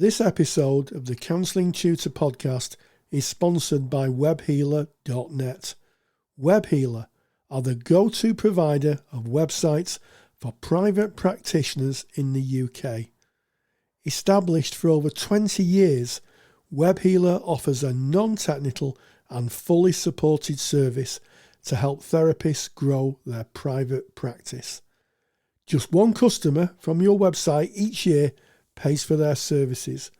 This episode of the Counselling Tutor Podcast is sponsored by webhealer.net. Webhealer are the go-to provider of websites for private practitioners in the UK. Established for over 20 years, Webhealer offers a non-technical and fully supported service to help therapists grow their private practice. Just one customer from your website each year pays for their services.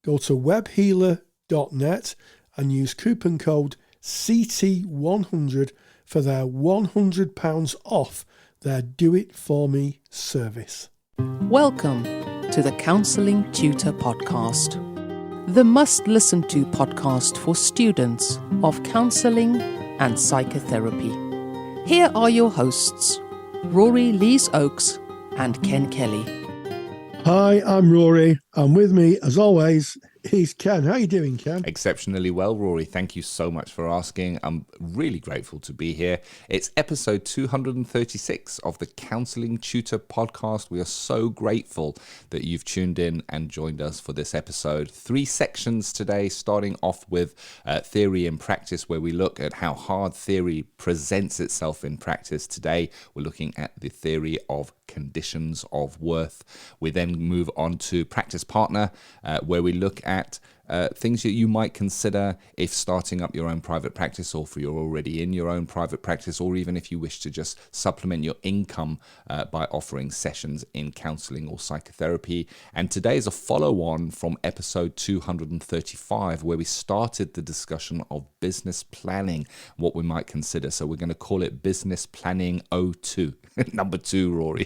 Go to webhealer.net and use coupon code CT100 for their £100 off their Do It For Me service. Welcome to the Counselling Tutor Podcast, the must-listen-to podcast for students of counselling and psychotherapy. Here are your hosts, Rory Lees-Oakes and Ken Kelly. Hi, I'm Rory, and with me, as always, is Ken. How are you doing, Ken? Exceptionally well, Rory. Thank you so much for asking. I'm really grateful to be here. It's episode 236 of the Counselling Tutor Podcast. We are so grateful that you've tuned in and joined us for this episode. 3 sections today, starting off with theory and practice, where we look at how hard theory presents itself in practice. Today, we're looking at the theory of conditions of worth. We then move on to practice partner, where we look at things that you might consider if starting up your own private practice, or if you're already in your own private practice, or even if you wish to just supplement your income by offering sessions in counselling or psychotherapy. And today is a follow-on from episode 235, where we started the discussion of business planning, what we might consider. So we're going to call it Business Planning 02. Number 2, Rory.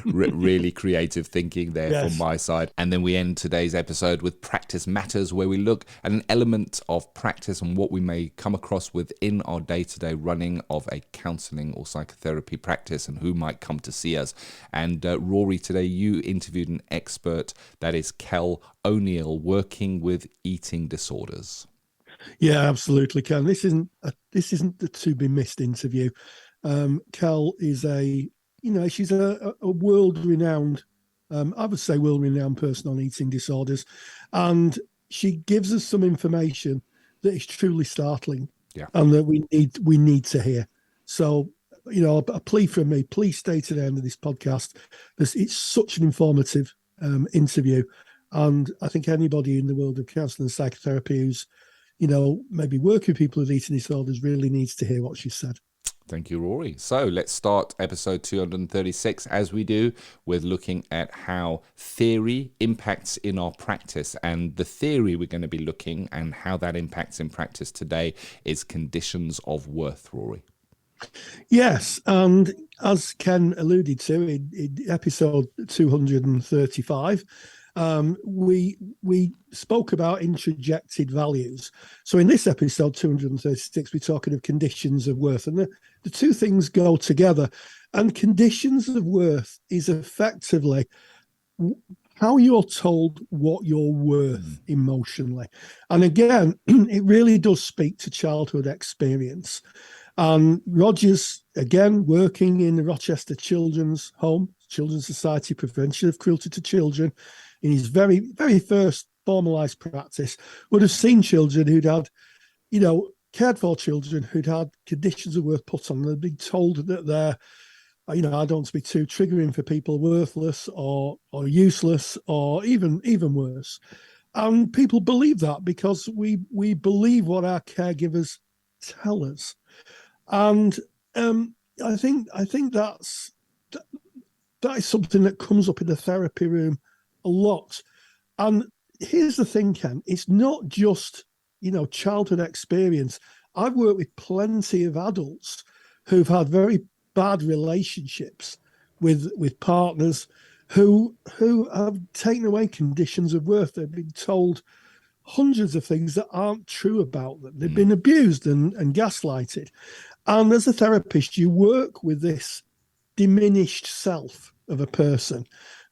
Really creative thinking there from my side. And then we end today's episode with Practice Matters, where we look at an element of practice and what we may come across within our day-to-day running of a counselling or psychotherapy practice and who might come to see us. And Rory, today you interviewed an expert, that is Kel O'Neill, working with eating disorders. Yeah, absolutely, Ken. This isn't the to be missed interview. Kel is she's a world-renowned, I would say world-renowned person on eating disorders, and she gives us some information that is truly startling, and that we need to hear. So, a plea from me: please stay to the end of this podcast. It's such an informative interview, and I think anybody in the world of counselling and psychotherapy who's, maybe working with people with eating disorders really needs to hear what she said. Thank you, Rory. So let's start episode 236, as we do, with looking at how theory impacts in our practice. And the theory we're going to be looking and how that impacts in practice today is conditions of worth, Rory. Yes, and as Ken alluded to in episode 235, we spoke about introjected values. So in this episode 236, we're talking of conditions of worth, and the two things go together. And conditions of worth is effectively how you're told what you're worth emotionally. And again, it really does speak to childhood experience. And Roger's, again, working in the Rochester Children's Home, Children's Society Prevention of Cruelty to Children, in his very, very first formalised practice, would have seen children who'd had, cared for children who'd had conditions of worth put on. They'd been told that they're, I don't want to be too triggering for people, worthless or useless or even worse. And people believe that because we believe what our caregivers tell us. And I think that is something that comes up in the therapy room a lot. And here's the thing, Ken, it's not just, childhood experience. I've worked with plenty of adults who've had very bad relationships with partners who have taken away conditions of worth. They've been told hundreds of things that aren't true about them. They've been abused and gaslighted. And as a therapist, you work with this diminished self of a person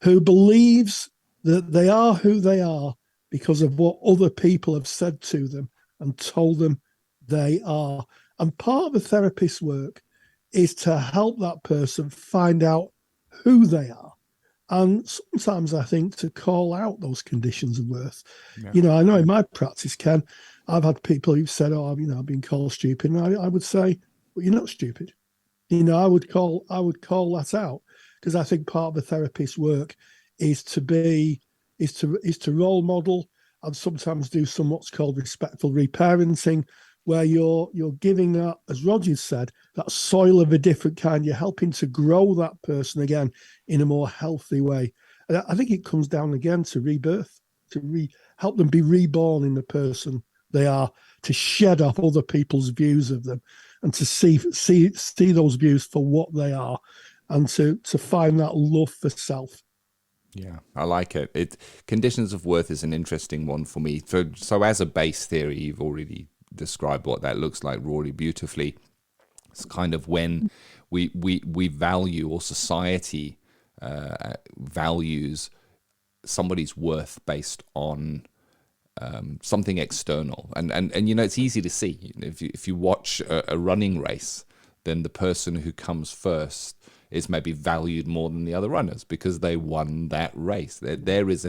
who believes that they are who they are because of what other people have said to them and told them they are. And part of a therapist's work is to help that person find out who they are And sometimes I think to call out those conditions of worth. Yeah. I know in my practice, Ken, I've had people who've said, "Oh, I've been called stupid," and I would say, "Well, you're not stupid." I would call that out, because I think part of the therapist's work is to role model and sometimes do some what's called respectful reparenting, where you're giving that, as Roger said, that soil of a different kind. You're helping to grow that person again in a more healthy way. And I think it comes down again to rebirth, to help them be reborn in the person they are, to shed off other people's views of them, and to see those views for what they are, and to find that love for self. Yeah, I like it. Conditions of worth is an interesting one for me. So as a base theory, you've already described what that looks like, Rory, beautifully. It's kind of when we value, or society values somebody's worth based on something external, and it's easy to see if you watch a running race, then the person who comes first is maybe valued more than the other runners because they won that race. There is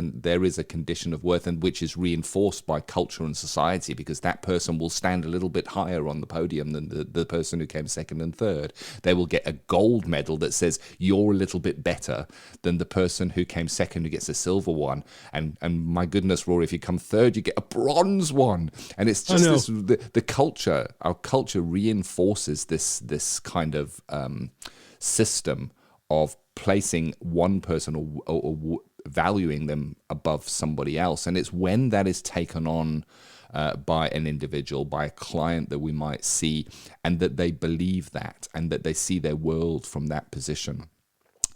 a condition of worth, and which is reinforced by culture and society, because that person will stand a little bit higher on the podium than the person who came second and third. They will get a gold medal that says you're a little bit better than the person who came second, who gets a silver one. And my goodness, Rory, if you come third, you get a bronze one. And it's just the culture. Our culture reinforces this kind of system of placing one person or valuing them above somebody else. And it's when that is taken on by an individual, by a client that we might see, and that they believe that, and that they see their world from that position.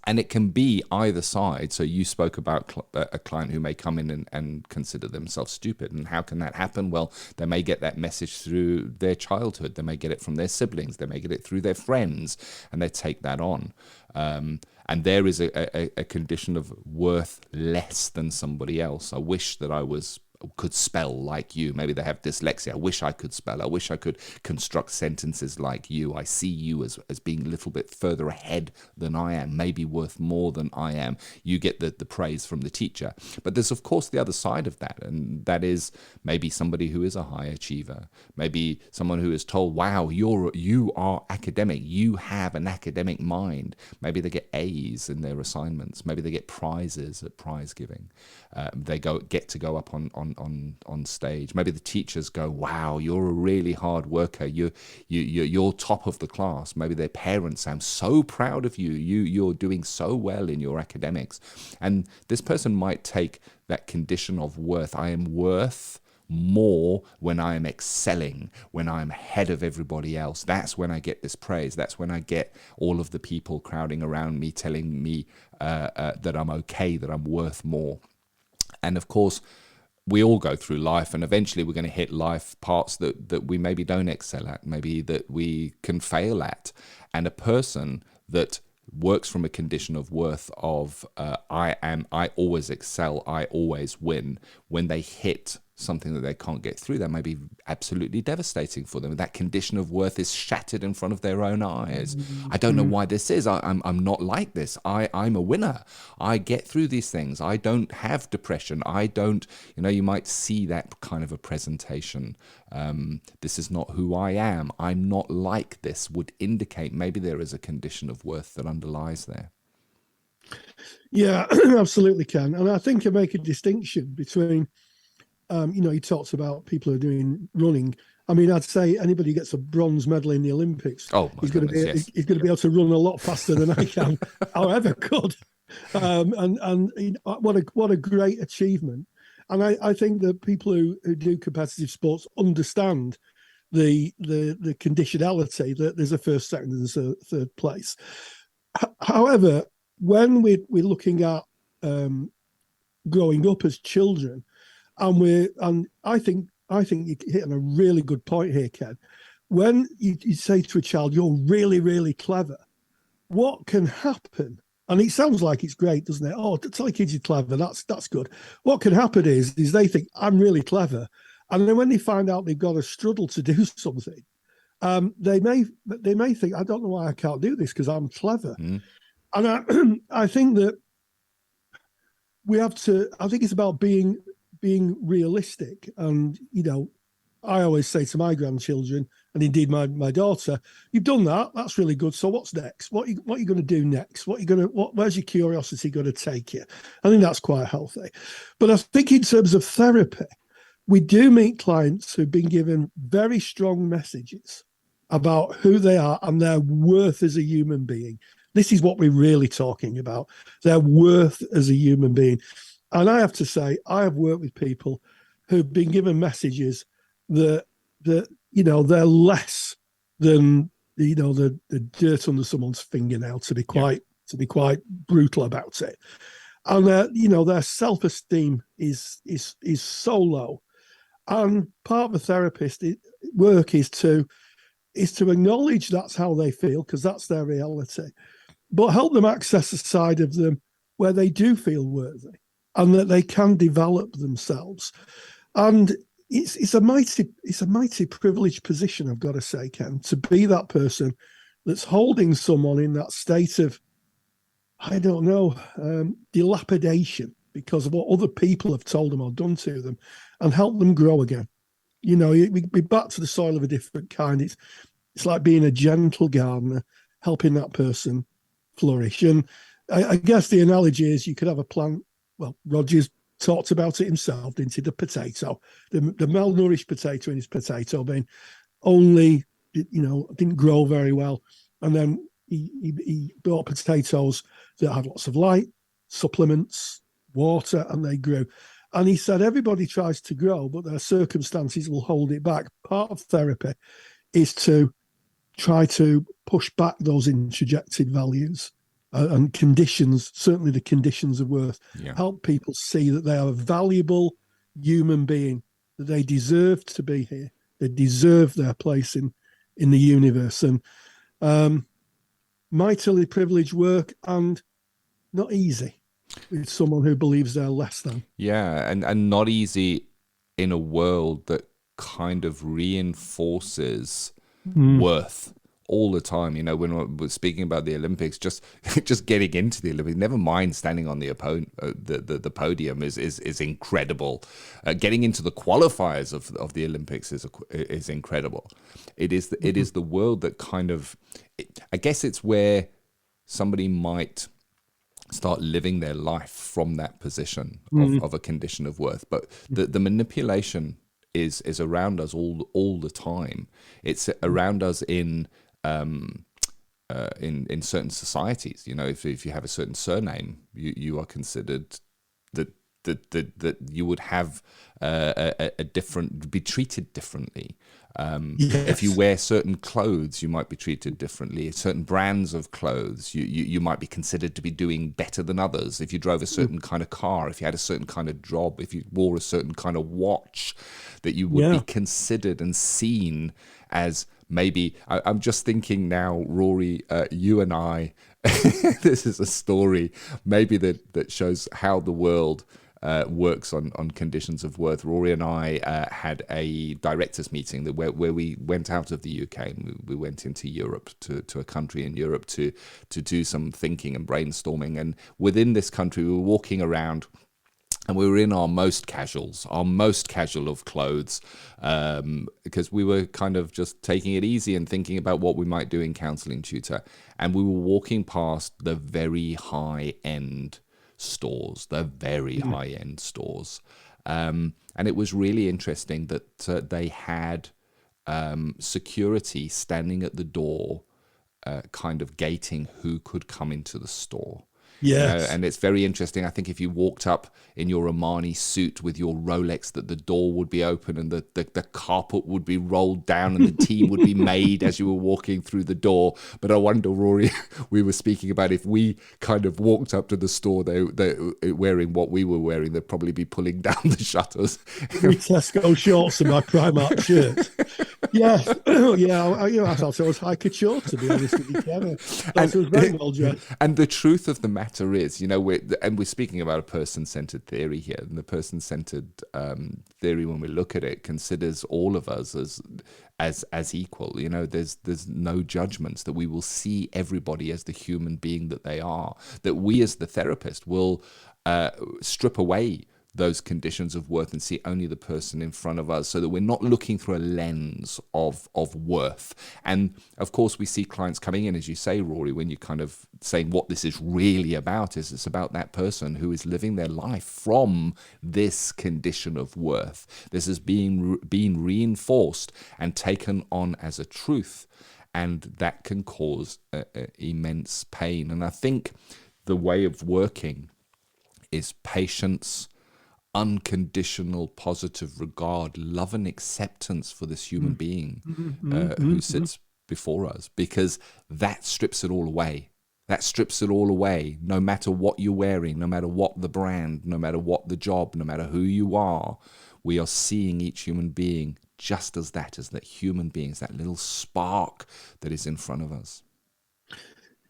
And it can be either side. So you spoke about a client who may come in and consider themselves stupid. And how can that happen? Well, they may get that message through their childhood. They may get it from their siblings. They may get it through their friends, and they take that on. And there is a condition of worth less than somebody else. I wish that I could spell like you. Maybe they have dyslexia. I wish I could spell. I wish I could construct sentences like you. I see you as being a little bit further ahead than I am, maybe worth more than I am. You get the praise from the teacher. But there's, of course, the other side of that, and that is maybe somebody who is a high achiever, maybe someone who is told, wow, you are academic, you have an academic mind. Maybe they get A's in their assignments. Maybe they get prizes at prize giving. They get to go up on stage. Maybe the teachers go, wow, you're a really hard worker. You're top of the class. Maybe their parents say, I'm so proud of you. You're doing so well in your academics. And this person might take that condition of worth. I am worth more when I am excelling, when I'm ahead of everybody else. That's when I get this praise. That's when I get all of the people crowding around me telling me that I'm okay, that I'm worth more. And of course, we all go through life, and eventually we're going to hit life parts that we maybe don't excel at, maybe that we can fail at. And a person that works from a condition of worth of I always excel, I always win, when they hit something that they can't get through, that may be absolutely devastating for them. That condition of worth is shattered in front of their own eyes. I don't know why this is. I'm not like this. I'm a winner. I get through these things. I don't have depression. I don't, you might see that kind of a presentation. This is not who I am. I'm not like this, would indicate maybe there is a condition of worth that underlies there. Yeah, absolutely, Ken. And I think I make a distinction between he talks about people who are doing running. I mean, I'd say anybody who gets a bronze medal in the Olympics, he's going to be able to run a lot faster than I can, or ever could. And what a great achievement. And I think that people who do competitive sports understand the conditionality, that there's a first, second, and a third place. However, when we're looking at growing up as children, and I think you're hitting a really good point here, Ken. When you say to a child, you're really, really clever, what can happen? And it sounds like it's great, doesn't it? Oh, tell kids you're clever, that's good. What can happen is they think, I'm really clever. And then when they find out they've got to struggle to do something, they may think, I don't know why I can't do this because I'm clever. And I think that we have to. I think it's about being realistic, and I always say to my grandchildren, and indeed my daughter, "You've done that. That's really good. So what's next? What are you going to do next? Where's your curiosity going to take you?" I think that's quite healthy. But I think in terms of therapy, we do meet clients who've been given very strong messages about who they are and their worth as a human being. This is what we're really talking about, their worth as a human being. And I have to say, I have worked with people who've been given messages that they're less than the dirt under someone's fingernail, to be quite brutal about it. And their self-esteem is so low. And part of the therapist work is to acknowledge that's how they feel, because that's their reality, but help them access a side of them where they do feel worthy and that they can develop themselves. And it's a mighty privileged position, I've got to say, Ken, to be that person that's holding someone in that state of, I don't know, dilapidation because of what other people have told them or done to them, and help them grow again. We're back to the soil of a different kind. It's like being a gentle gardener, helping that person flourish. And I guess the analogy is you could have a plant. Well, Roger's talked about it himself, didn't he? The potato, the malnourished potato in his potato bin only, didn't grow very well. And then he bought potatoes that had lots of light, supplements, water, and they grew. And he said everybody tries to grow, but their circumstances will hold it back. Part of therapy is to try to push back those introjected values and conditions, certainly the conditions of worth, help people see that they are a valuable human being, that they deserve to be here, they deserve their place in the universe. And mightily privileged work, and not easy with someone who believes they're less than. Yeah, and not easy in a world that kind of reinforces worth all the time. When we're speaking about the Olympics, just getting into the Olympics, never mind standing on the podium is incredible. Getting into the qualifiers of the Olympics is incredible. It is the world that kind of, I guess it's where somebody might start living their life from that position of a condition of worth. But the manipulation is around us all the time. It's around us in certain societies. If you have a certain surname, you are considered that you would have be treated differently. If you wear certain clothes, you might be treated differently. Certain brands of clothes, you might be considered to be doing better than others. If you drove a certain kind of car, if you had a certain kind of job, if you wore a certain kind of watch, that you would be considered and seen as maybe. I'm just thinking now, Rory, you and I, this is a story maybe that shows how the world works on conditions of worth. Rory and I had a directors meeting where we went out of the UK and we went into Europe, to a country in Europe to do some thinking and brainstorming. And within this country, we were walking around and we were in our most casual of clothes, because we were kind of just taking it easy and thinking about what we might do in Counselling Tutor. And we were walking past the very high-end stores, and it was really interesting that they had security standing at the door, kind of gating who could come into the store. Yes. And it's very interesting. I think if you walked up in your Armani suit with your Rolex, that the door would be open and the carpet would be rolled down and the tea would be made as you were walking through the door. But I wonder, Rory, we were speaking about if we kind of walked up to the store, they wearing what we were wearing, they'd probably be pulling down the shutters. With Tesco shorts and my Primark shirt. Yes, yeah. I thought I was high couture, to be honest with you, Kevin. It was very well dressed. And the truth of the matter is, we're speaking about a person-centered theory here, and the person-centered theory, when we look at it, considers all of us as equal. There's no judgments, that we will see everybody as the human being that they are, that we as the therapist will strip away those conditions of worth and see only the person in front of us, so that we're not looking through a lens of worth. And of course, we see clients coming in, as you say, Rory, when you're kind of saying what this is really about, is it's about that person who is living their life from this condition of worth. This is being reinforced and taken on as a truth, and that can cause immense pain. And I think the way of working is patience, unconditional positive regard, love and acceptance for this human being who sits before us, because that strips it all away. That strips it all away, no matter what you're wearing, no matter what the brand, no matter what the job, no matter who you are. We are seeing each human being just as that human being, as that little spark that is in front of us.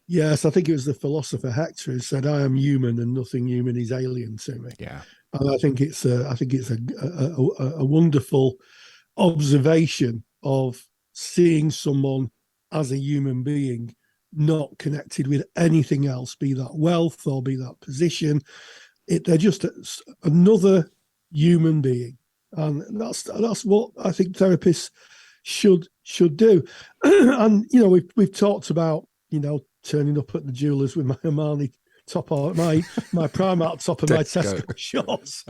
Yes, I think it was the philosopher Hector who said, "I am human, and nothing human is alien to me." Yeah. And I think it's a wonderful observation of seeing someone as a human being, not connected with anything else, be that wealth or be that position. They're just another human being, and that's what I think therapists should do. And we've talked about turning up at the jewelers with my Armani top of my Primark top and my Tesco shorts.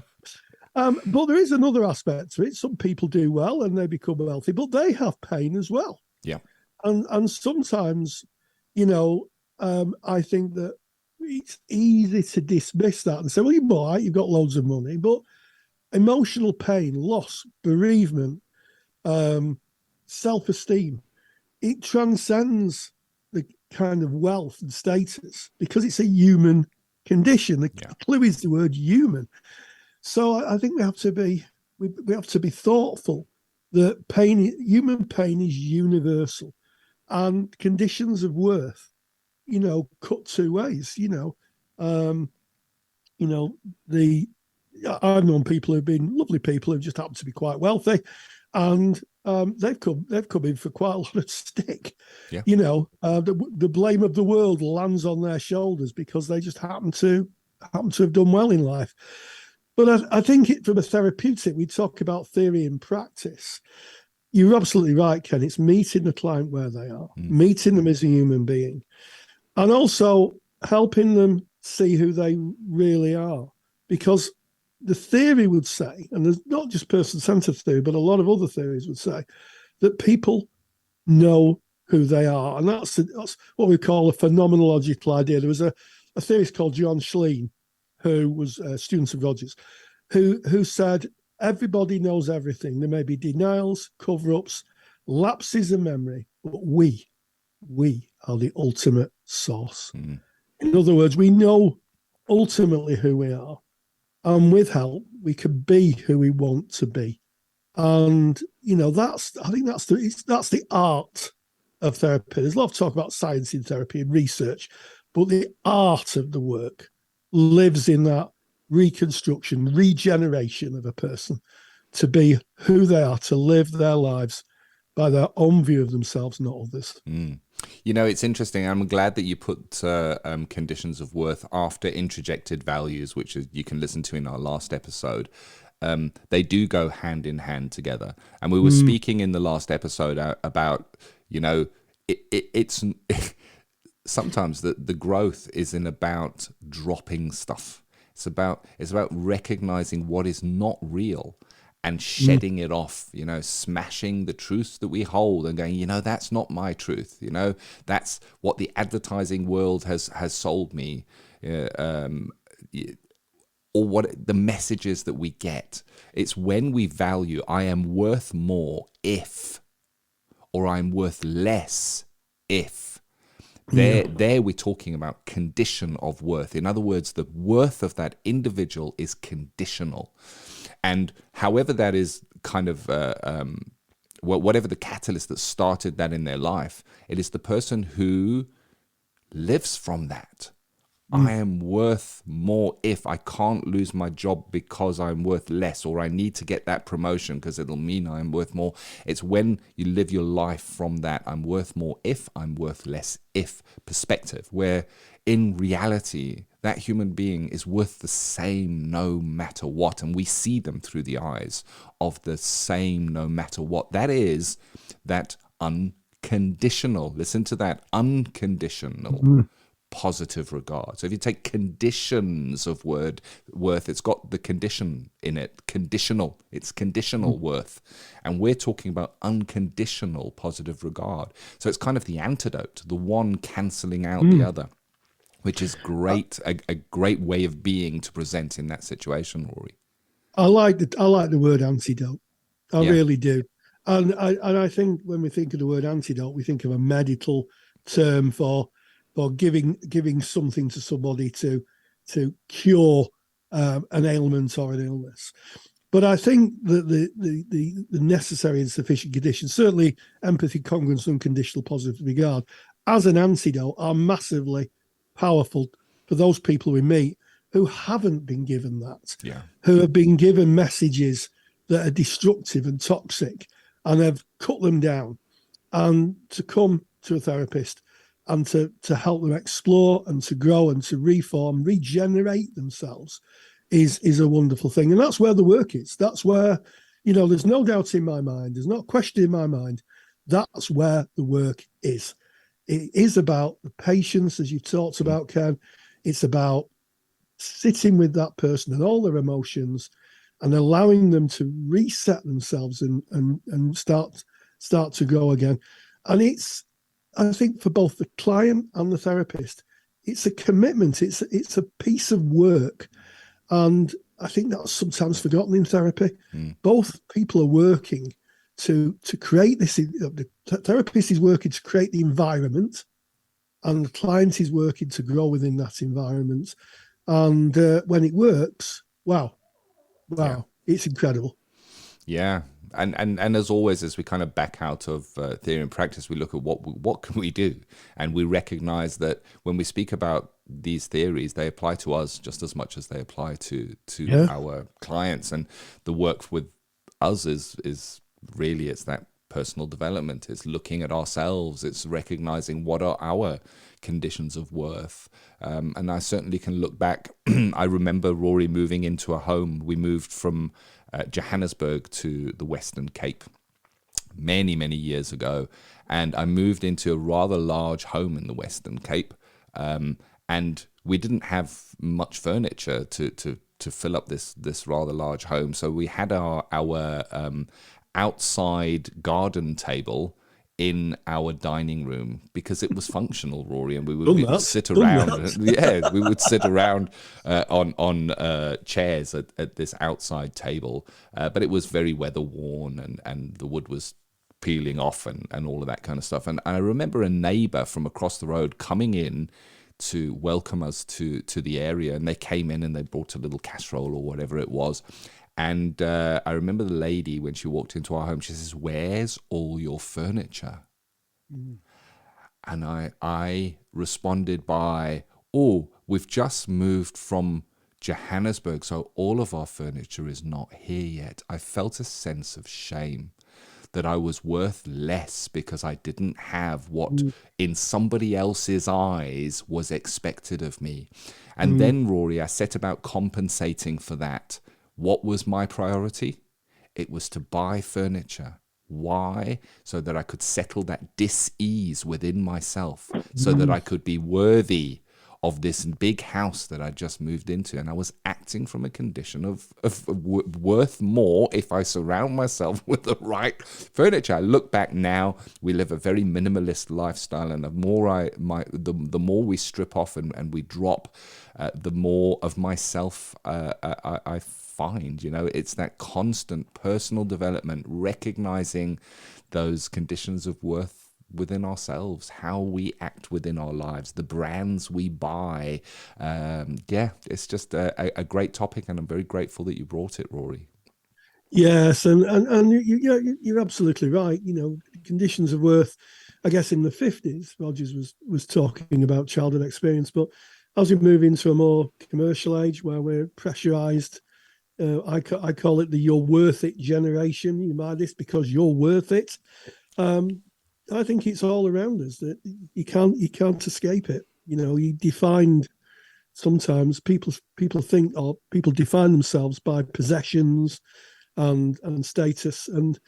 But there is another aspect to it. Some people do well and they become wealthy, but they have pain as well. Yeah. And sometimes, I think that it's easy to dismiss that and say, well, you're all right, you've got loads of money. But emotional pain, loss, bereavement, self-esteem, it transcends the kind of wealth and status, because it's a human condition. The clue is the word human. So I think we have to be thoughtful that human pain is universal, and conditions of worth, cut two ways. I've known people who've been lovely people who just happen to be quite wealthy, and they've come in for quite a lot of stick. Yeah. The blame of the world lands on their shoulders because they just happen to have done well in life. But I think from a therapeutic, we talk about theory and practice. You're absolutely right, Ken. It's meeting the client where they are, meeting them as a human being, and also helping them see who they really are. Because the theory would say, and there's not just person-centered theory, but a lot of other theories would say, that people know who they are. And that's what we call a phenomenological idea. There was a theorist called John Schleen, who was a student of Rogers, who said, everybody knows everything. There may be denials, cover-ups, lapses of memory, but we are the ultimate source. In other words, we know ultimately who we are. And with help, we can be who we want to be. And, I think that's the art of therapy. There's a lot of talk about science in therapy and research, but the art of the work lives in that reconstruction, regeneration of a person to be who they are, to live their lives by their own view of themselves, not others. It's interesting. I'm glad that you put conditions of worth after introjected values, which you can listen to in our last episode. They do go hand in hand together. And we were speaking in the last episode about, it's sometimes the growth isn't about dropping stuff. It's about recognizing what is not real and shedding it off, smashing the truths that we hold and going, that's not my truth. That's what the advertising world has sold me, or what the messages that we get. It's when we value, I am worth more if, or I'm worth less if. There we're talking about condition of worth. In other words, the worth of that individual is conditional. And however that is kind of whatever the catalyst that started that in their life, it is the person who lives from that. I am worth more if I can't lose my job because I'm worth less, or I need to get that promotion because it'll mean I'm worth more. It's when you live your life from that I'm worth more if I'm worth less if perspective, where in reality that human being is worth the same no matter what, and we see them through the eyes of the same no matter what. That is that unconditional, listen to that, unconditional positive regard. So if you take conditions of worth, it's got the condition in it, conditional. It's conditional worth. And we're talking about unconditional positive regard. So it's kind of the antidote, the one cancelling out the other, which is great, a great way of being to present in that situation, Rory. I like the word antidote. I really do. And I think when we think of the word antidote, we think of a medical term for giving something to somebody to cure an ailment or an illness. But I think that the necessary and sufficient conditions, certainly empathy, congruence, unconditional positive regard, as an antidote, are massively powerful for those people we meet who haven't been given that, who have been given messages that are destructive and toxic and have cut them down. And to come to a therapist and to help them explore and to grow and to reform, regenerate themselves is a wonderful thing. And that's where the work is. That's where, there's no doubt in my mind, there's no question in my mind, that's where the work is. It is about the patience, as you talked about, Ken. It's about sitting with that person and all their emotions and allowing them to reset themselves and start to grow again. And it's, I think, for both the client and the therapist, it's a commitment. It's a piece of work. And I think that's sometimes forgotten in therapy. Both people are working to create this. The therapist is working to create the environment, and the client is working to grow within that environment. And when it works, wow, it's incredible. Yeah. And as always, as we kind of back out of theory and practice, we look at what can we do, and we recognize that when we speak about these theories, they apply to us just as much as they apply to our clients. And the work with us is really, it's that personal development. It's looking at ourselves. It's recognizing what are our conditions of worth. And I certainly can look back. I remember Rory moving into a home. We moved from Johannesburg to the Western Cape many, many years ago. And I moved into a rather large home in the Western Cape. And we didn't have much furniture to fill up this rather large home. So we had our outside garden table in our dining room because it was functional, Rory, and we would sit around. We would sit around on chairs at this outside table, but it was very weather worn, and the wood was peeling off and all of that kind of stuff. And I remember a neighbor from across the road coming in to welcome us to the area, and they came in and they brought a little casserole or whatever it was. And I remember the lady, when she walked into our home, she says, "Where's all your furniture?" And I responded by, "Oh, we've just moved from Johannesburg, so all of our furniture is not here yet." I felt a sense of shame that I was worth less because I didn't have what in somebody else's eyes was expected of me. And then, Rory, I set about compensating for that. What was my priority? It was to buy furniture. Why? So that I could settle that dis-ease within myself, so that I could be worthy of this big house that I just moved into. And I was acting from a condition of worth more if I surround myself with the right furniture. I look back now, we live a very minimalist lifestyle, and the more we strip off and we drop, the more of myself I find. It's that constant personal development, recognizing those conditions of worth within ourselves, how we act within our lives, the brands we buy. It's just a great topic, and I'm very grateful that you brought it, Rory. Yes, and you're absolutely right. Conditions of worth. I guess in the 50s, Rogers was talking about childhood experience, but as we move into a more commercial age where we're pressurized, I call it the "you're worth it" generation. You buy this because you're worth it. I think it's all around us that you can't escape it. You defined sometimes people think or people define themselves by possessions and status, and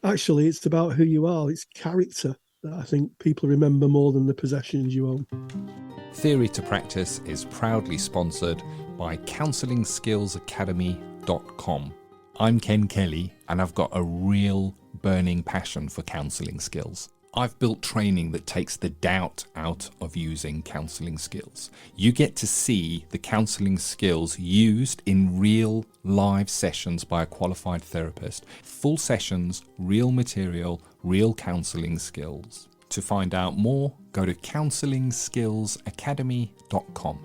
actually it's about who you are. It's character that I think people remember more than the possessions you own. Theory to Practice is proudly sponsored by CounsellingSkillsAcademy.com. I'm Ken Kelly, and I've got a real burning passion for counselling skills. I've built training that takes the doubt out of using counselling skills. You get to see the counselling skills used in real live sessions by a qualified therapist. Full sessions, real material, real counselling skills. To find out more, go to CounsellingSkillsAcademy.com.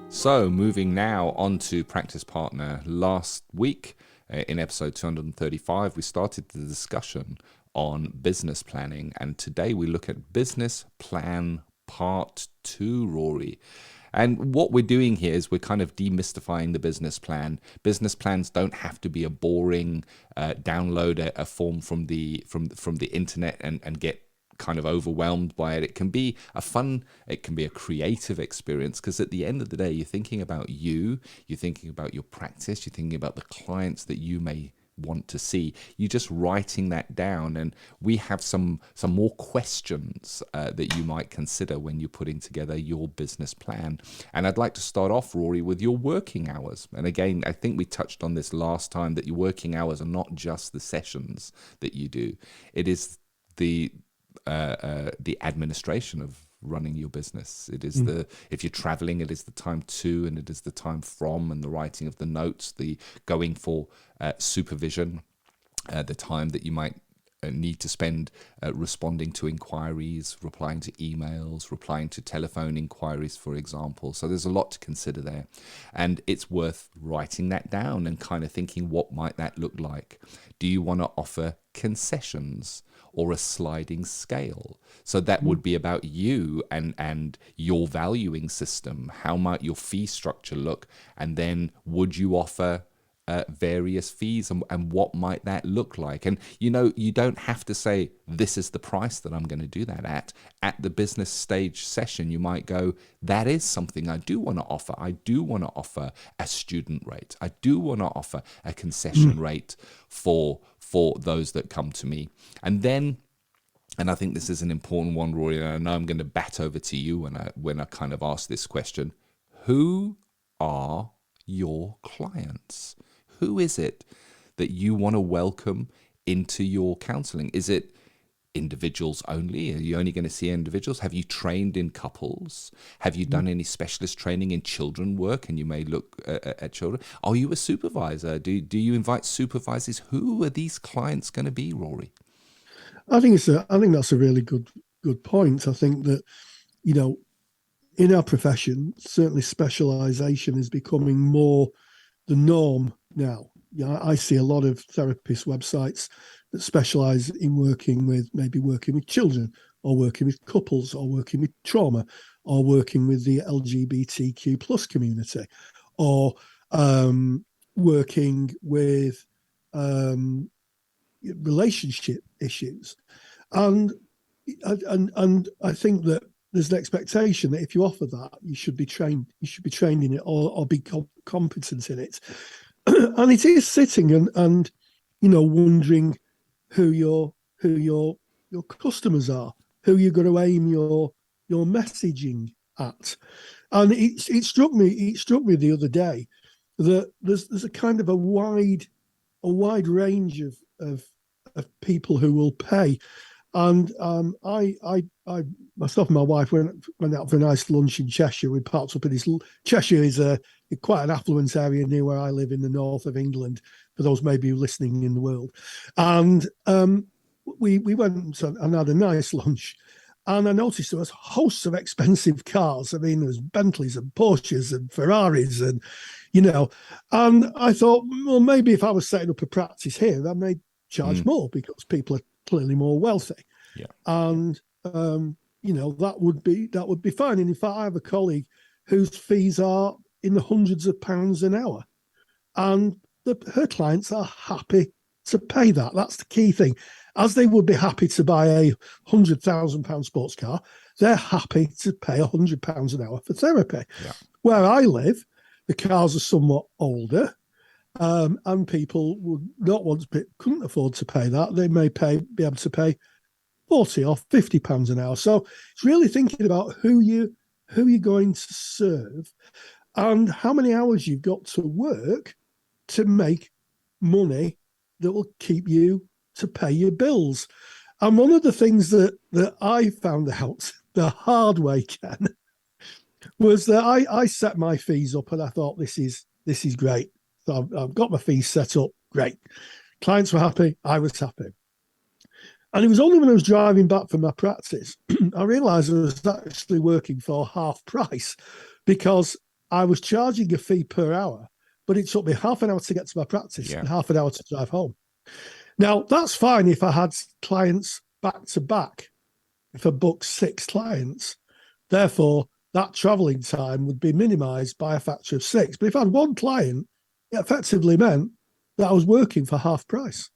So moving now on to Practice Partner. Last week, in episode 235, we started the discussion on business planning, and today we look at Business Plan Part 2, Rory. And what we're doing here is we're kind of demystifying the business plan. Business plans don't have to be a boring download a form from the internet and get kind of overwhelmed by it. It can be a fun, it can be a creative experience, because at the end of the day, you're thinking about you're thinking about your practice, you're thinking about the clients that you may want to see. You're just writing that down, and we have some more questions that you might consider when you're putting together your business plan. And I'd like to start off, Rory, with your working hours. And again, I think we touched on this last time, that your working hours are not just the sessions that you do. It is the administration of running your business. It is if you're traveling, it is the time to, and it is the time from, and the writing of the notes, the going for supervision, the time that you might need to spend responding to inquiries, replying to emails, replying to telephone inquiries, for example. So there's a lot to consider there, and it's worth writing that down and kind of thinking, what might that look like? Do you want to offer concessions or a sliding scale? So that would be about you and your valuing system. How might your fee structure look? And then would you offer various fees, and what might that look like? And you don't have to say, this is the price that I'm going to do that at. At the business stage session, you might go, that is something I do want to offer. I do want to offer a student rate. I do want to offer a concession rate for those that come to me. And then, and I think this is an important one, Rory, and I know I'm going to bat over to you when I kind of ask this question. Who are your clients? Who is it that you want to welcome into your counselling? Is it individuals only? Are you only going to see individuals? Have you trained in couples? Have you done any specialist training in children work, and you may look at children? Are you a supervisor? Do you invite supervisors? Who are these clients going to be, Rory? I think that's a really good point. I think that, in our profession, certainly specialisation is becoming more the norm now. I see a lot of therapist websites that specialise in working with children, or working with couples, or working with trauma, or working with the LGBTQ plus community, or working with relationship issues. And I think that there's an expectation that if you offer that, you should be trained in it, or be competent in it. And it is sitting and wondering who your customers are, who you're going to aim your messaging at. And it struck me the other day that there's a kind of a wide range of people who will pay. And I myself and my wife went out for a nice lunch in Cheshire. We parked up in this. Cheshire is quite an affluent area near where I live in the north of England, for those maybe listening in the world. And we went and had a nice lunch. And I noticed there was hosts of expensive cars. I mean, there's Bentleys and Porsches and Ferraris and, And I thought, well, maybe if I was setting up a practice here, I may charge more because people are clearly more wealthy. Yeah. And that would be fine. And in fact, I have a colleague whose fees are in the hundreds of pounds an hour, and her clients are happy to pay that. That's the key thing. As they would be happy to buy a £100,000 sports car, they're happy to pay £100 an hour for therapy. Yeah. Where I live, the cars are somewhat older, and people would not want to couldn't afford to pay that. They may be able to pay £40 or £50 an hour. So it's really thinking about who you're going to serve and how many hours you've got to work to make money that will keep you to pay your bills. And one of the things that I found out the hard way, Ken, was that I set my fees up and I thought, this is great. So I've got my fees set up. Great. Clients were happy. I was happy. And it was only when I was driving back from my practice, I realized I was actually working for half price because I was charging a fee per hour, but it took me half an hour to get to my practice and half an hour to drive home. Now, that's fine if I had clients back to back, if I booked 6 clients. Therefore, that traveling time would be minimized by a factor of 6. But if I had one client, it effectively meant that I was working for half price.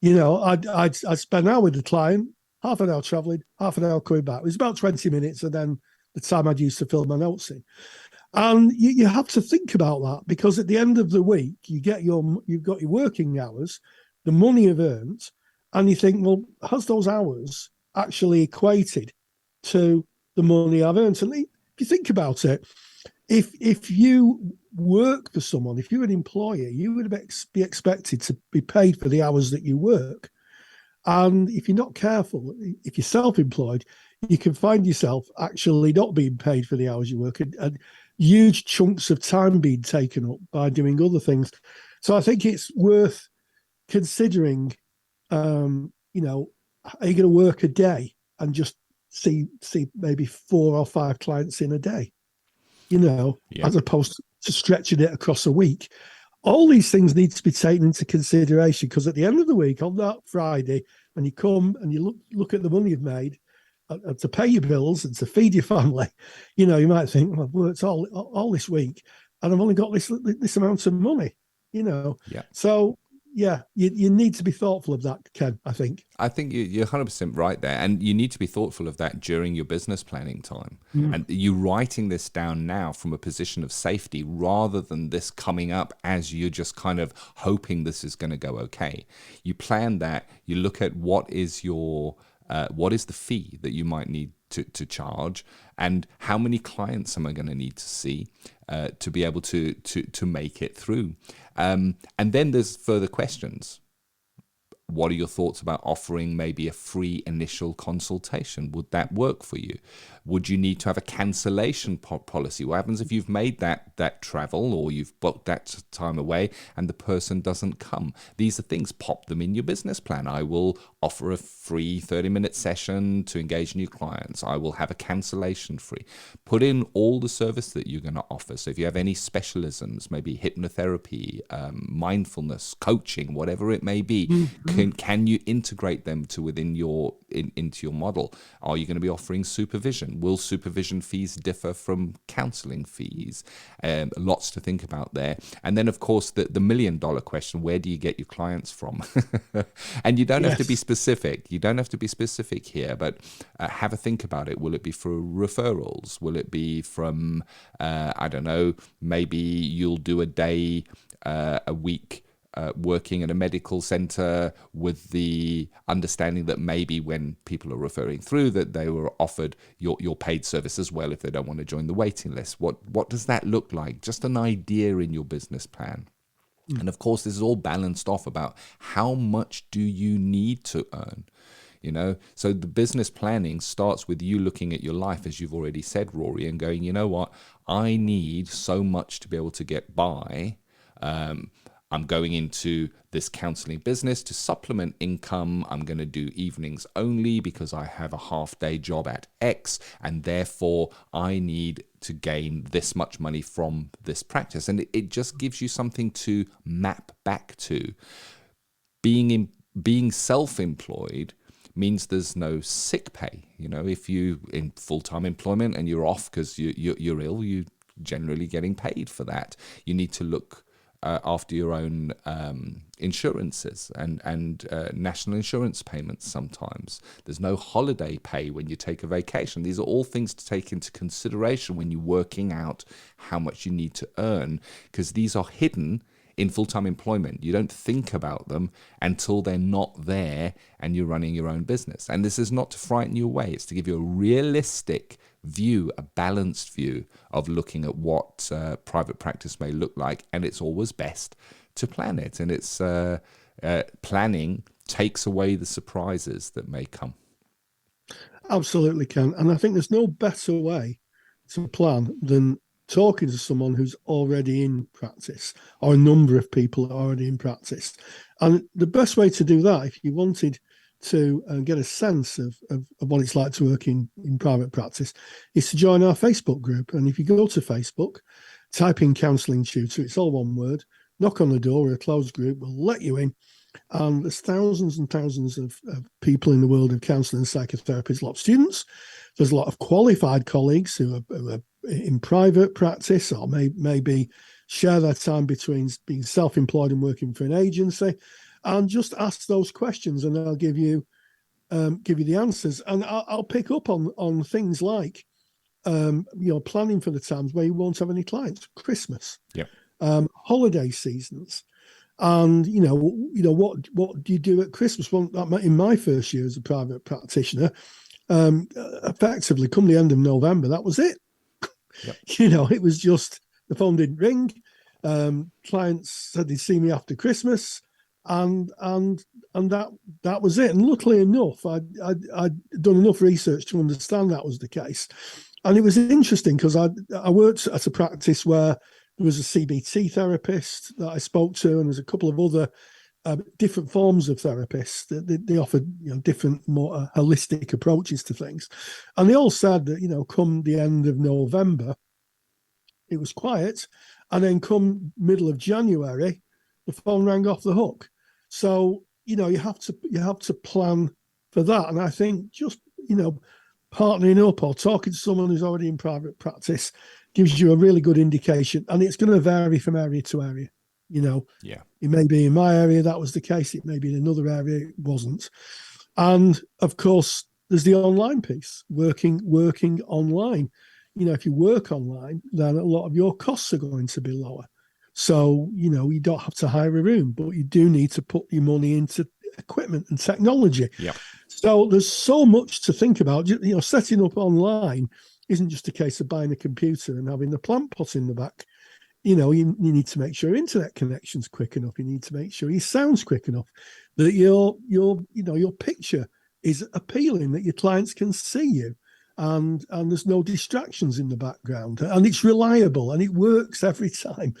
I'd spend an hour with the client, half an hour traveling, half an hour coming back. It was about 20 minutes, and then the time I'd used to fill my notes in. And you have to think about that because at the end of the week, you've got your working hours, the money you've earned, and you think, well, has those hours actually equated to the money I've earned? And if you think about it, if you work for someone, if you're an employer, you would be expected to be paid for the hours that you work. And if you're not careful, if you're self-employed, you can find yourself actually not being paid for the hours you work and huge chunks of time being taken up by doing other things. So I think it's worth considering, are you going to work a day and just see maybe 4 or 5 clients in a day, as opposed to stretching it across a week. All these things need to be taken into consideration because at the end of the week, on that Friday, when you come and you look at the money you've made and to pay your bills and to feed your family, you might think, well, I've worked all this week and I've only got this amount of money, So you need to be thoughtful of that, Ken, I think. I think you're 100% right there. And you need to be thoughtful of that during your business planning time. And you writing this down now from a position of safety rather than this coming up as you're just kind of hoping this is going to go okay. You plan that, you look at what is the fee that you might need to charge and how many clients am I going to need to see to be able to make it through. And then there's further questions. What are your thoughts about offering maybe a free initial consultation? Would that work for you? Would you need to have a cancellation policy? What happens if you've made that travel or you've booked that time away and the person doesn't come? These are things, pop them in your business plan. I will offer a free 30-minute session to engage new clients. I will have a cancellation free. Put in all the service that you're going to offer. So if you have any specialisms, maybe hypnotherapy, mindfulness, coaching, whatever it may be, can you integrate them into your model? Are you going to be offering supervision? Will supervision fees differ from counseling fees? Lots to think about there. And then, of course, the $1 million question, where do you get your clients from? And you don't have to be specific. You don't have to be specific here, but have a think about it. Will it be for referrals? Will it be from, I don't know, maybe you'll do a day, a week, working at a medical center with the understanding that maybe when people are referring through that they were offered your paid service as well if they don't want to join the waiting list. What does that look like? Just an idea in your business plan. And of course, this is all balanced off about how much do you need to earn? So the business planning starts with you looking at your life, as you've already said, Rory, and going, you know what, I need so much to be able to get by. I'm going into this counselling business to supplement income. I'm going to do evenings only because I have a half-day job at X, and therefore I need to gain this much money from this practice. And it just gives you something to map back to. Being self-employed means there's no sick pay. You know, if you in full-time employment and you're off because you're ill, you generally getting paid for that. You need to look after your own insurances and national insurance payments sometimes. There's no holiday pay when you take a vacation. These are all things to take into consideration when you're working out how much you need to earn, because these are hidden in full-time employment. You don't think about them until they're not there and you're running your own business. And this is not to frighten you away. It's to give you a realistic view, a balanced view of looking at what private practice may look like. And it's always best to plan it. And it's planning takes away the surprises that may come. Absolutely, Ken. And I think there's no better way to plan than talking to someone who's already in practice, or a number of people are already in practice. And the best way to do that, if you wanted to get a sense of what it's like to work in private practice, is to join our Facebook group. And if you go to Facebook, type in Counselling Tutor, it's all one word, knock on the door, we're a closed group, we'll let you in. And there's thousands and thousands of people in the world of counselling and psychotherapy. There's a lot of students, there's a lot of qualified colleagues who are in private practice, or maybe share their time between being self-employed and working for an agency. And just ask those questions, and I'll give you the answers. And I'll pick up on things like, planning for the times where you won't have any clients, Christmas, holiday seasons, and what do you do at Christmas? Well, in my first year as a private practitioner, effectively, come the end of November, that was it. Yep. It was just the phone didn't ring. Clients said they'd see me after Christmas. And that was it. And luckily enough, I'd done enough research to understand that was the case. And it was interesting because I worked at a practice where there was a CBT therapist that I spoke to, and there's a couple of other different forms of therapists. They offered different, more holistic approaches to things. And they all said that, come the end of November, it was quiet. And then come middle of January, the phone rang off the hook. So, you have to plan for that. And I think just, partnering up or talking to someone who's already in private practice gives you a really good indication. And it's going to vary from area to area. It may be in my area that was the case. It may be in another area it wasn't. And of course, there's the online piece, working online. If you work online, then a lot of your costs are going to be lower. So, you don't have to hire a room, but you do need to put your money into equipment and technology. Yep. So there's so much to think about. Setting up online isn't just a case of buying a computer and having the plant pot in the back. You need to make sure internet connection's quick enough. You need to make sure your sound's quick enough, that your picture is appealing, that your clients can see you. And there's no distractions in the background, and it's reliable and it works every time.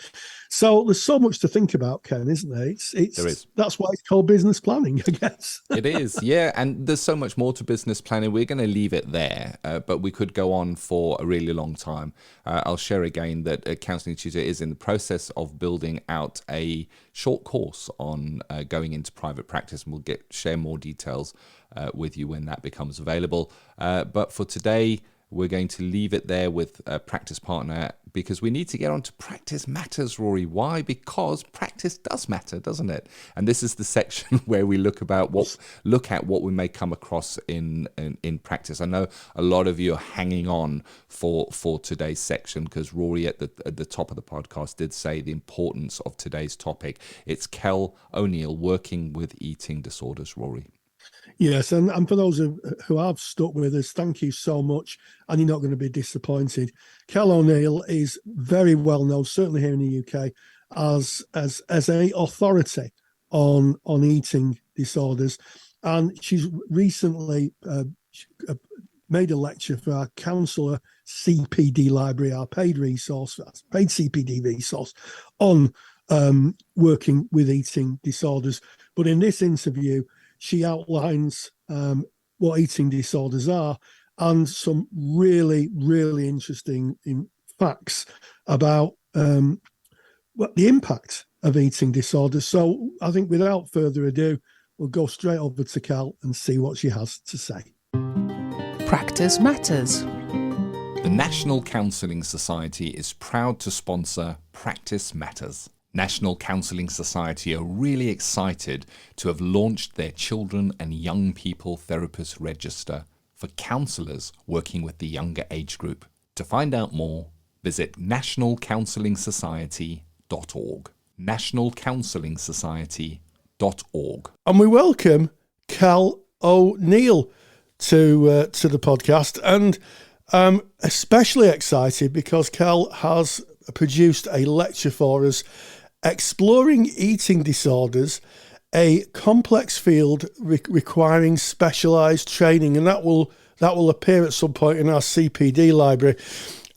So there's so much to think about, Ken, isn't there? There is. That's why it's called business planning, I guess. It is, yeah. And there's so much more to business planning. We're going to leave it there, but we could go on for a really long time. I'll share again that Counselling Tutor is in the process of building out a short course on going into private practice, and we'll share more details with you when that becomes available. But for today, we're going to leave it there with a practice partner, because we need to get on to practice matters, Rory. Why? Because practice does matter, doesn't it? And this is the section where we look at what we may come across in practice. I know a lot of you are hanging on for today's section, because Rory at the top of the podcast did say the importance of today's topic. It's Kel O'Neill, working with eating disorders, Rory. Yes, and for those who have stuck with us, thank you so much, and you're not going to be disappointed. Kel O'Neill is very well known, certainly here in the UK, as a authority on eating disorders, and she's recently made a lecture for our counsellor CPD library, our paid CPD resource on working with eating disorders. But in this interview, she outlines what eating disorders are and some really, really interesting facts about what the impact of eating disorders. So I think without further ado, we'll go straight over to Cal and see what she has to say. Practice matters. The National Counselling Society is proud to sponsor Practice Matters. National Counselling Society are really excited to have launched their Children and Young People Therapist Register for counsellors working with the younger age group. To find out more, visit nationalcounselingsociety.org. nationalcounselingsociety.org. And we welcome Cal O'Neill to the podcast, and especially excited because Cal has produced a lecture for us, Exploring Eating Disorders, a complex field requiring specialised training, and that will appear at some point in our CPD library.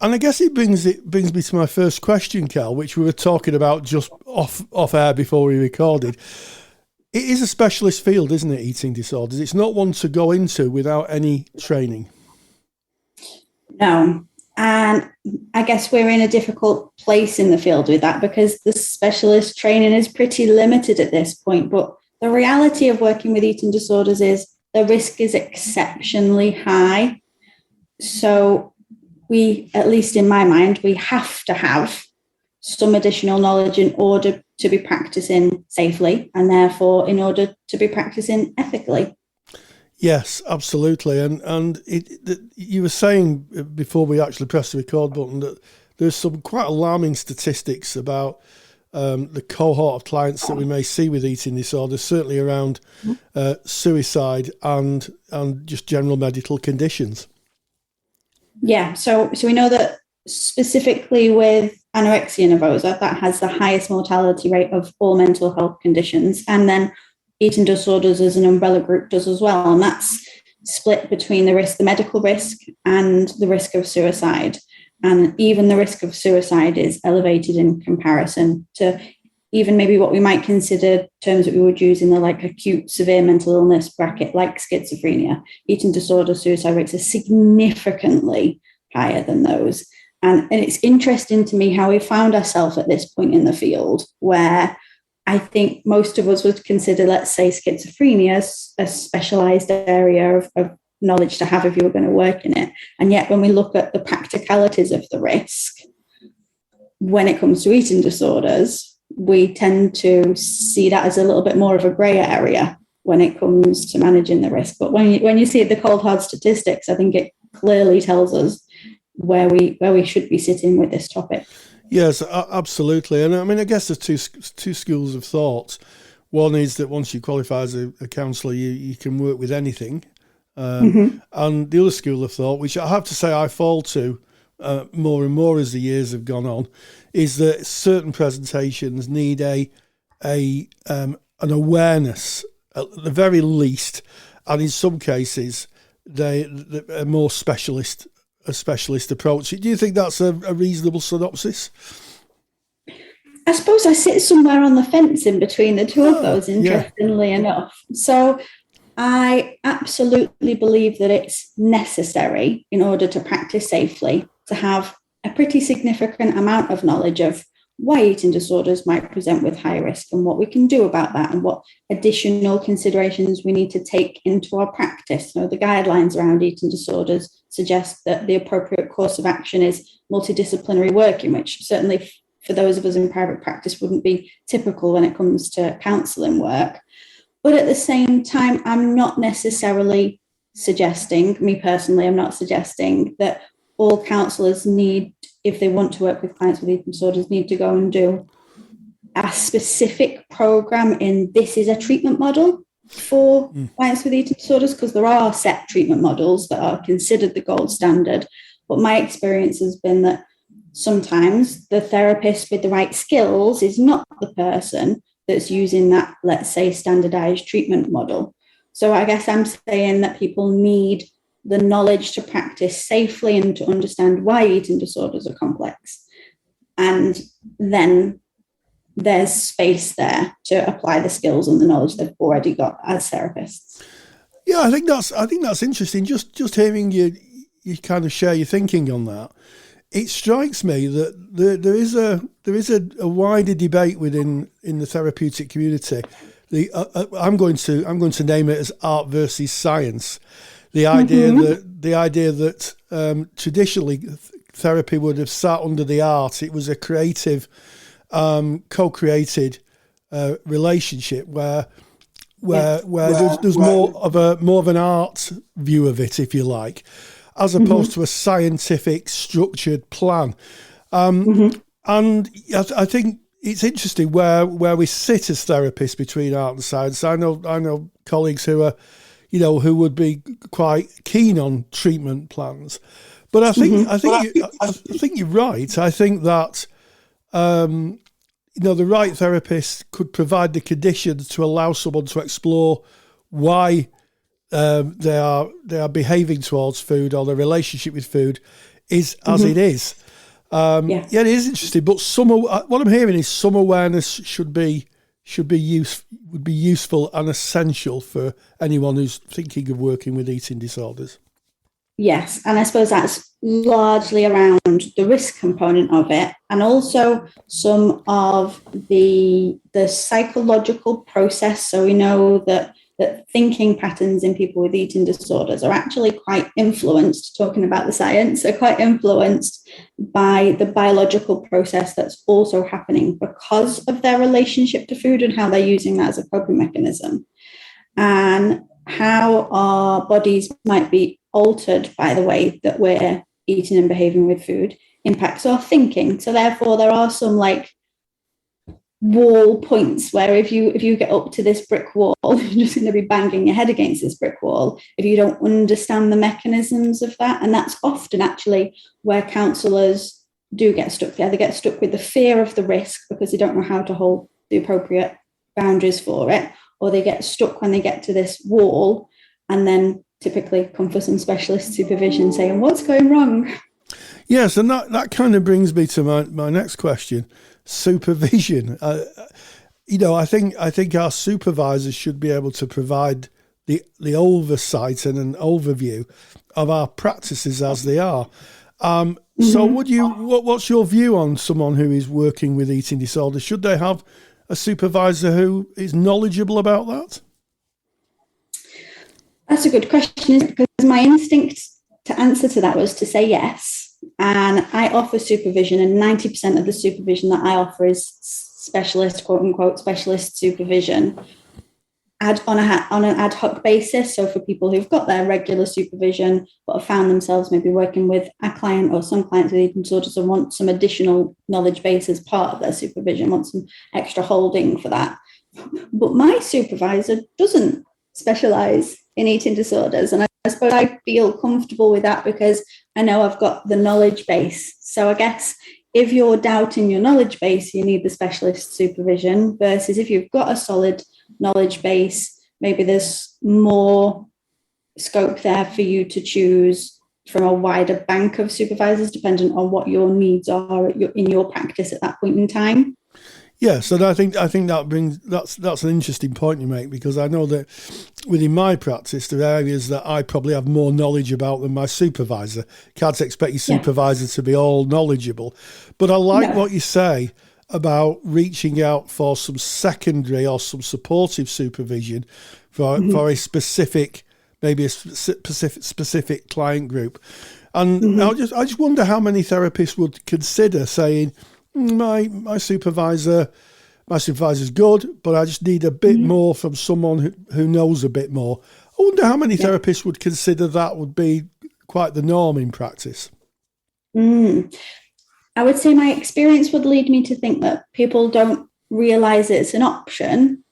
And I guess it brings me to my first question, Cal, which we were talking about just off air before we recorded. It is a specialist field, isn't it, eating disorders? It's not one to go into without any training. No. And I guess we're in a difficult place in the field with that because the specialist training is pretty limited at this point. But the reality of working with eating disorders is the risk is exceptionally high. So we, at least in my mind, we have to have some additional knowledge in order to be practicing safely and therefore in order to be practicing ethically. Yes, absolutely. And you were saying before we actually pressed the record button that there's some quite alarming statistics about the cohort of clients that we may see with eating disorders, certainly around suicide and just general medical conditions. Yeah, so we know that specifically with anorexia nervosa, that has the highest mortality rate of all mental health conditions. And then eating disorders as an umbrella group does as well. And that's split between the medical risk and the risk of suicide. And even the risk of suicide is elevated in comparison to even maybe what we might consider terms that we would use in the acute severe mental illness bracket, like schizophrenia. Eating disorder suicide rates are significantly higher than those. And it's interesting to me how we found ourselves at this point in the field where I think most of us would consider, let's say, schizophrenia a specialized area of knowledge to have if you were going to work in it. And yet when we look at the practicalities of the risk, when it comes to eating disorders, we tend to see that as a little bit more of a grey area when it comes to managing the risk. But when you see the cold hard statistics, I think it clearly tells us where we should be sitting with this topic. Yes, absolutely. And I mean, I guess there's two schools of thought. One is that once you qualify as a counsellor, you can work with anything. And the other school of thought, which I have to say I fall to more and more as the years have gone on, is that certain presentations need an awareness at the very least, and in some cases, a more specialist approach. Do you think that's a reasonable synopsis? I suppose I sit somewhere on the fence in between the two of those, interestingly enough. So I absolutely believe that it's necessary in order to practice safely to have a pretty significant amount of knowledge of why eating disorders might present with high risk and what we can do about that and what additional considerations we need to take into our practice. The guidelines around eating disorders suggest that the appropriate course of action is multidisciplinary working, which certainly for those of us in private practice wouldn't be typical when it comes to counselling work. But at the same time, I'm not necessarily suggesting, me personally, I'm not suggesting that all counsellors need, if they want to work with clients with eating disorders, need to go and do a specific program in this is a treatment model for clients with eating disorders, because there are set treatment models that are considered the gold standard. But my experience has been that sometimes the therapist with the right skills is not the person that's using that, let's say, standardized treatment model. So I guess I'm saying that people need the knowledge to practice safely and to understand why eating disorders are complex. And then there's space there to apply the skills and the knowledge they've already got as therapists. Yeah, I think that's interesting. Just hearing you kind of share your thinking on that. It strikes me that there is a wider debate within the therapeutic community. I'm going to name it as art versus science. The idea that traditionally therapy would have sat under the art. It was a creative, co-created relationship where there's more of an art view of it, if you like, as opposed to a scientific structured plan. And I think it's interesting where we sit as therapists between art and science. I know colleagues who are, who would be quite keen on treatment plans, but I think you're right. I think that the right therapist could provide the conditions to allow someone to explore why they are behaving towards food, or their relationship with food is as it is. It is interesting, but what I'm hearing is some awareness would be useful and essential for anyone who's thinking of working with eating disorders. Yes, and I suppose that's largely around the risk component of it, and also some of the psychological process. So we know that thinking patterns in people with eating disorders are actually quite influenced, talking about the science, are quite influenced by the biological process that's also happening because of their relationship to food and how they're using that as a coping mechanism, and how our bodies might be altered by the way that we're eating and behaving with food impacts our thinking. So therefore there are some wall points where if you get up to this brick wall, you're just going to be banging your head against this brick wall if you don't understand the mechanisms of that. And that's often actually where counsellors do get stuck there. They get stuck with the fear of the risk because they don't know how to hold the appropriate boundaries for it, or they get stuck when they get to this wall and then typically come for some specialist supervision saying, what's going wrong? Yes, and that kind of brings me to my next question, supervision. I think our supervisors should be able to provide the oversight and an overview of our practices as they are. So what's your view on someone who is working with eating disorders? Should they have a supervisor who is knowledgeable about that? That's a good question, because my instinct to answer to that was to say yes. And I offer supervision, and 90% of the supervision that I offer is specialist, quote unquote, specialist supervision on an ad hoc basis. So for people who've got their regular supervision, but have found themselves maybe working with a client or some clients with eating disorders and want some additional knowledge base as part of their supervision, want some extra holding for that. But my supervisor doesn't specialise in eating disorders. And I suppose I feel comfortable with that because I know I've got the knowledge base. So I guess if you're doubting your knowledge base, you need the specialist supervision, versus if you've got a solid knowledge base, maybe there's more scope there for you to choose from a wider bank of supervisors, depending on what your needs are in your practice at that point in time. Yes, and I think that's an interesting point you make, because I know that within my practice there are areas that I probably have more knowledge about than my supervisor. Can't expect your supervisor to be all knowledgeable, but I like what you say about reaching out for some secondary or some supportive supervision for a specific, maybe a specific client group. And I just wonder how many therapists would consider saying, my supervisor's good, but I just need a bit more from someone who knows a bit more. I wonder how many therapists would consider that would be quite the norm in practice. I would say my experience would lead me to think that people don't realise it's an option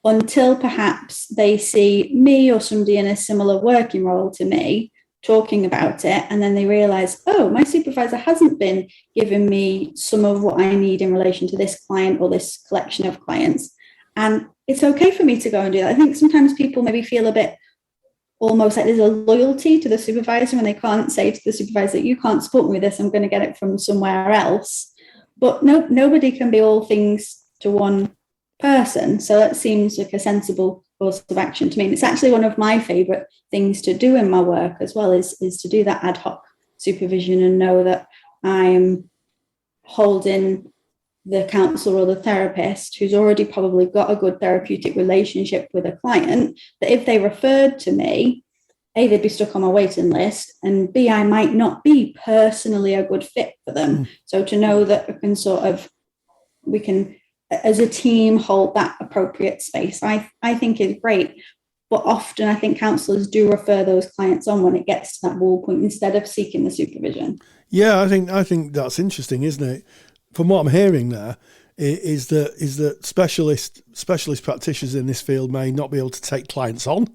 until perhaps they see me or somebody in a similar working role to me talking about it, and then they realise, oh, my supervisor hasn't been giving me some of what I need in relation to this client or this collection of clients, and it's okay for me to go and do that. I think sometimes people maybe feel a bit almost like there's a loyalty to the supervisor when they can't say to the supervisor, you can't support me with this, I'm going to get it from somewhere else. But nobody can be all things to one person. So that seems like a sensible course of action to me. And it's actually one of my favourite things to do in my work as well, is to do that ad hoc supervision and know that I'm holding the counsellor or the therapist who's already probably got a good therapeutic relationship with a client, that if they referred to me, A, they'd be stuck on my waiting list, and B, I might not be personally a good fit for them. So to know that we can, as a team, hold that appropriate space, I think is great. But often I think counsellors do refer those clients on when it gets to that wall point instead of seeking the supervision. Yeah, I think that's interesting, isn't it? From what I'm hearing there, is that specialist practitioners in this field may not be able to take clients on.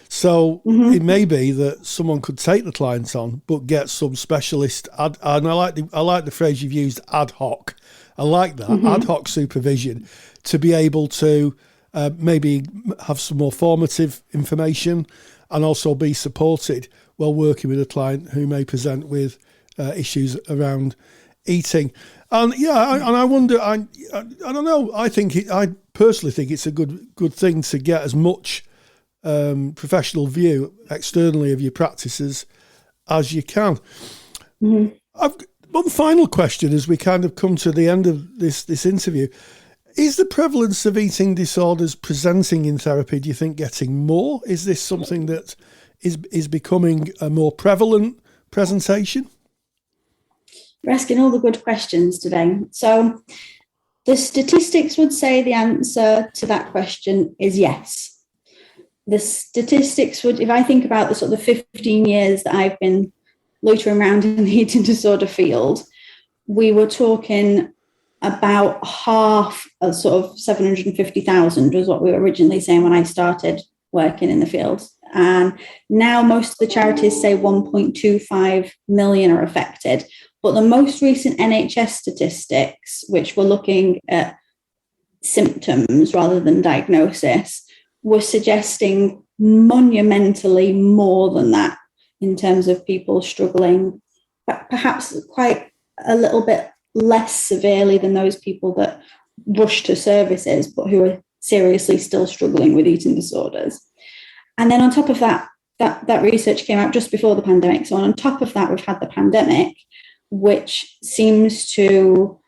So it may be that someone could take the clients on, but get some specialist and I like the phrase you've used, ad hoc. I like that ad hoc supervision to be able to maybe have some more formative information and also be supported while working with a client who may present with issues around eating. And I wonder, I don't know. I personally think it's a good thing to get as much professional view externally of your practices as you can. I've one final question as we kind of come to the end of this interview. Is the prevalence of eating disorders presenting in therapy, do you think, getting more? Is this something that is becoming a more prevalent presentation? You're asking all the good questions today. So the statistics would say the answer to that question is yes. The statistics would, if I think about the sort of 15 years that I've been loitering around in the eating disorder field, we were talking about half of sort of 750,000 was what we were originally saying when I started working in the field. And now most of the charities say 1.25 million are affected. But the most recent NHS statistics, which were looking at symptoms rather than diagnosis, were suggesting monumentally more than that in terms of people struggling, but perhaps quite a little bit less severely than those people that rush to services, but who are seriously still struggling with eating disorders. And then on top of that research came out just before the pandemic. So on top of that, we've had the pandemic, which seems to,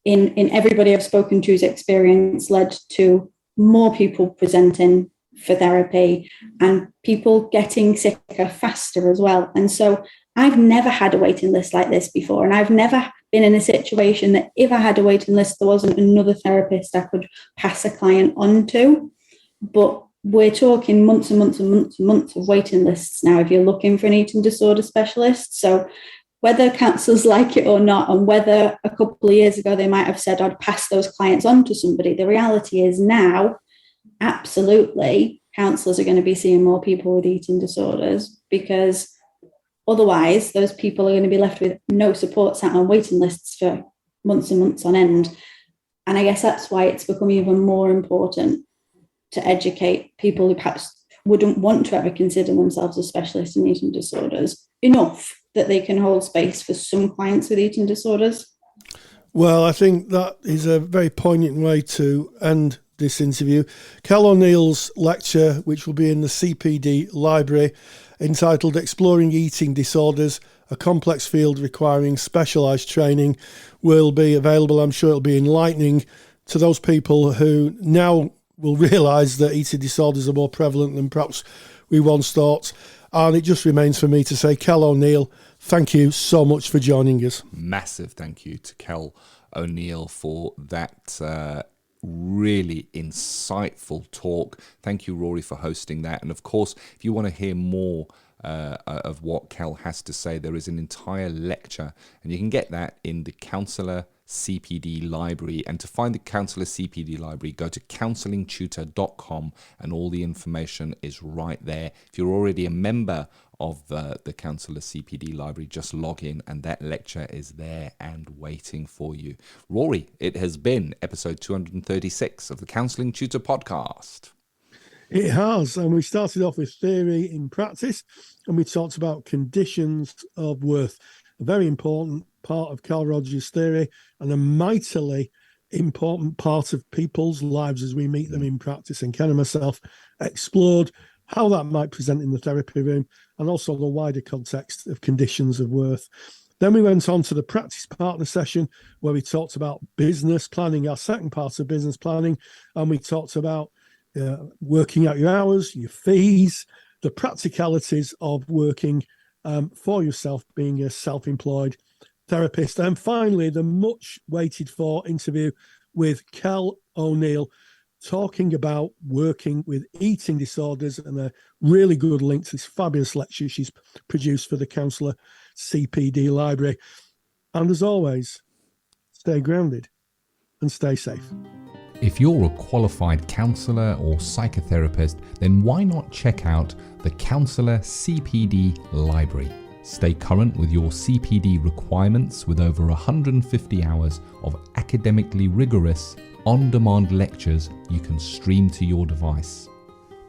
in everybody I've spoken to's experience, led to more people presenting for therapy and people getting sicker faster as well. And so I've never had a waiting list like this before. And I've never been in a situation that if I had a waiting list, there wasn't another therapist I could pass a client on to. But we're talking months and months and months and months of waiting lists now if you're looking for an eating disorder specialist. So whether counsellors like it or not, and whether a couple of years ago they might have said I'd pass those clients on to somebody, the reality is now, absolutely, counsellors are going to be seeing more people with eating disorders, because otherwise those people are going to be left with no support, sat on waiting lists for months and months on end. And I guess that's why it's become even more important to educate people who perhaps wouldn't want to ever consider themselves a specialist in eating disorders enough that they can hold space for some clients with eating disorders. Well, I think that is a very poignant way to end this interview. Kel O'Neill's lecture, which will be in the CPD library, entitled Exploring Eating Disorders, a complex field requiring specialised training, will be available. I'm sure it'll be enlightening to those people who now will realise that eating disorders are more prevalent than perhaps we once thought. And it just remains for me to say, Kel O'Neill, thank you so much for joining us. Massive thank you to Kel O'Neill for that really insightful talk. Thank you, Rory, for hosting that. And of course, if you want to hear more of what Kel has to say, there is an entire lecture, and you can get that in the Counsellor CPD library. And to find the Counselor CPD library, go to counsellingtutor.com, and all the information is right there. If you're already a member of the Counselor CPD library, just log in and that lecture is there and waiting for you. Rory, it has been episode 236 of the Counselling Tutor Podcast. It has, and we started off with theory in practice, and we talked about conditions of worth, a very important part of Carl Rogers' theory, and a mightily important part of people's lives as we meet them in practice. And Ken and myself explored how that might present in the therapy room and also the wider context of conditions of worth. Then we went on to the practice partner session where we talked about business planning, our second part of business planning, and we talked about working out your hours, your fees, the practicalities of working for yourself, being a self-employed therapist. And finally, the much waited for interview with Kel O'Neill, talking about working with eating disorders, and a really good link to this fabulous lecture she's produced for the Counsellor CPD Library. And as always, stay grounded and stay safe. If you're a qualified counsellor or psychotherapist, then why not check out the Counselor CPD Library? Stay current with your CPD requirements with over 150 hours of academically rigorous, on-demand lectures you can stream to your device.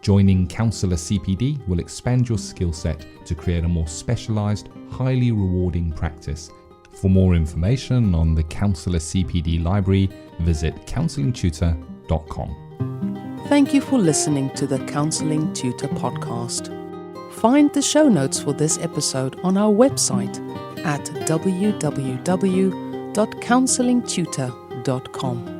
Joining Counselor CPD will expand your skill set to create a more specialised, highly rewarding practice. For more information on the Counselor CPD Library, visit counsellingtutor.com. Thank you for listening to the Counselling Tutor Podcast. Find the show notes for this episode on our website at www.counsellingtutor.com.